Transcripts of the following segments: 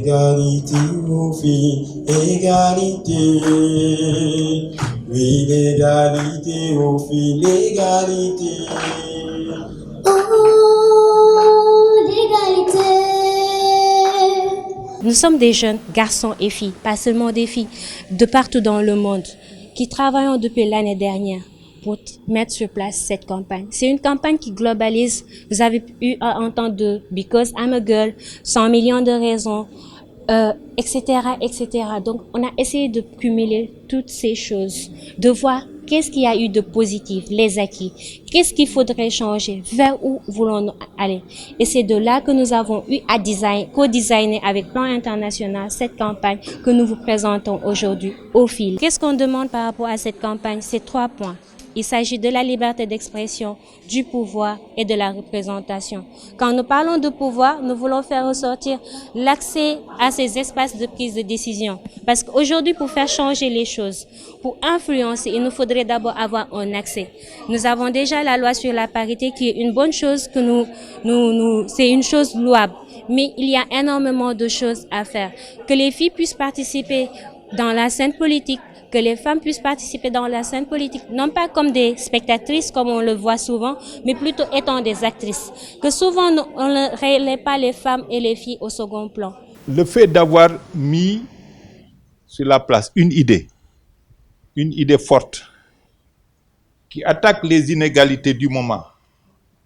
L'égalité aux filles, égalité. Oui, l'égalité aux filles, l'égalité. Oh, l'égalité. Nous sommes des jeunes garçons et filles, pas seulement des filles, de partout dans le monde, qui travaillons depuis l'année dernière pour mettre sur place cette campagne. C'est une campagne qui globalise. Vous avez eu à entendre de Because I'm a Girl, 100 millions de raisons, etc., etc. Donc, on a essayé de cumuler toutes ces choses, de voir qu'est-ce qu'il y a eu de positif, les acquis, qu'est-ce qu'il faudrait changer, vers où voulons-nous aller. Et c'est de là que nous avons eu à co-designer avec Plan International cette campagne que nous vous présentons aujourd'hui au fil. Qu'est-ce qu'on demande par rapport à cette campagne? C'est 3 points. Il s'agit de la liberté d'expression, du pouvoir et de la représentation. Quand nous parlons de pouvoir, nous voulons faire ressortir l'accès à ces espaces de prise de décision. Parce qu'aujourd'hui, pour faire changer les choses, pour influencer, il nous faudrait d'abord avoir un accès. Nous avons déjà la loi sur la parité qui est une bonne chose que c'est une chose louable. Mais il y a énormément de choses à faire. Que les filles puissent participer dans la scène politique, que les femmes puissent participer dans la scène politique, non pas comme des spectatrices, comme on le voit souvent, mais plutôt étant des actrices. Que souvent, on ne relève pas les femmes et les filles au second plan. Le fait d'avoir mis sur la place une idée forte, qui attaque les inégalités du moment,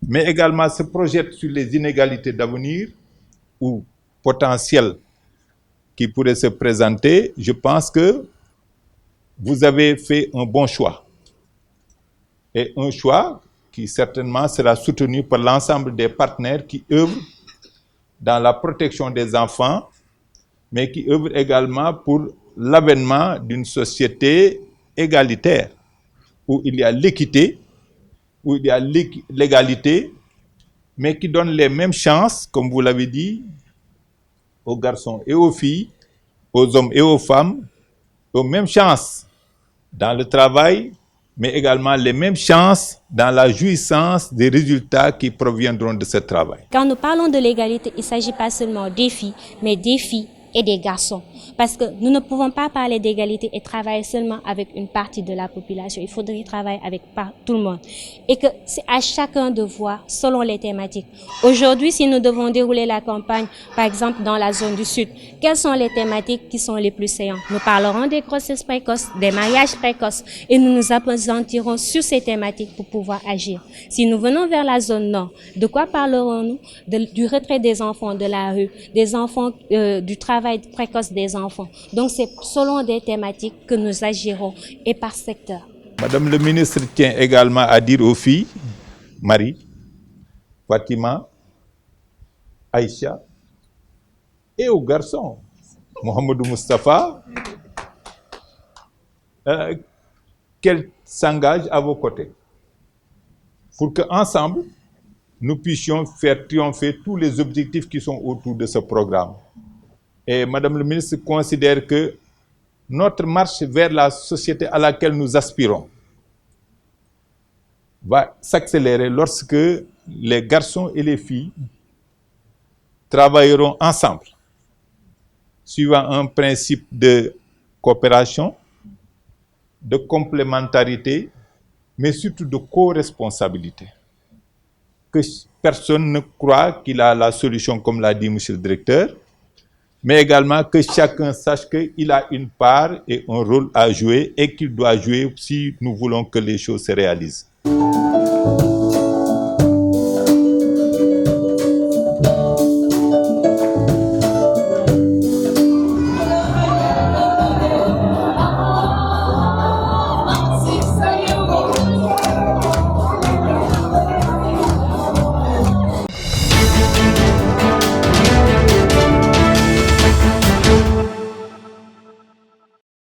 mais également se projette sur les inégalités d'avenir ou potentielles qui pourraient se présenter, je pense que vous avez fait un bon choix. Et un choix qui certainement sera soutenu par l'ensemble des partenaires qui œuvrent dans la protection des enfants, mais qui œuvrent également pour l'avènement d'une société égalitaire, où il y a l'équité, où il y a l'égalité, mais qui donne les mêmes chances, comme vous l'avez dit, aux garçons et aux filles, aux hommes et aux femmes, aux mêmes chances dans le travail, mais également les mêmes chances dans la jouissance des résultats qui proviendront de ce travail. Quand nous parlons de l'égalité, il ne s'agit pas seulement des filles, mais des filles et des garçons. Parce que nous ne pouvons pas parler d'égalité et travailler seulement avec une partie de la population. Il faudrait travailler avec tout le monde. Et que c'est à chacun de voir selon les thématiques. Aujourd'hui, si nous devons dérouler la campagne, par exemple dans la zone du Sud, quelles sont les thématiques qui sont les plus saillantes? Nous parlerons des grossesses précoces, des mariages précoces, et nous nous appesantirons sur ces thématiques pour pouvoir agir. Si nous venons vers la zone Nord, de quoi parlerons-nous? Du retrait des enfants de la rue, des enfants, du travail précoce des enfants. Donc c'est selon des thématiques que nous agirons et par secteur. Madame le ministre tient également à dire aux filles, Marie, Fatima, Aïcha, et aux garçons, Mohamedou Moustapha, qu'elles s'engagent à vos côtés pour qu'ensemble, nous puissions faire triompher tous les objectifs qui sont autour de ce programme. Et Madame le ministre considère que notre marche vers la société à laquelle nous aspirons va s'accélérer lorsque les garçons et les filles travailleront ensemble, suivant un principe de coopération, de complémentarité, mais surtout de co-responsabilité. Que personne ne croit qu'il a la solution, comme l'a dit Monsieur le Directeur, mais également que chacun sache qu'il a une part et un rôle à jouer et qu'il doit jouer si nous voulons que les choses se réalisent.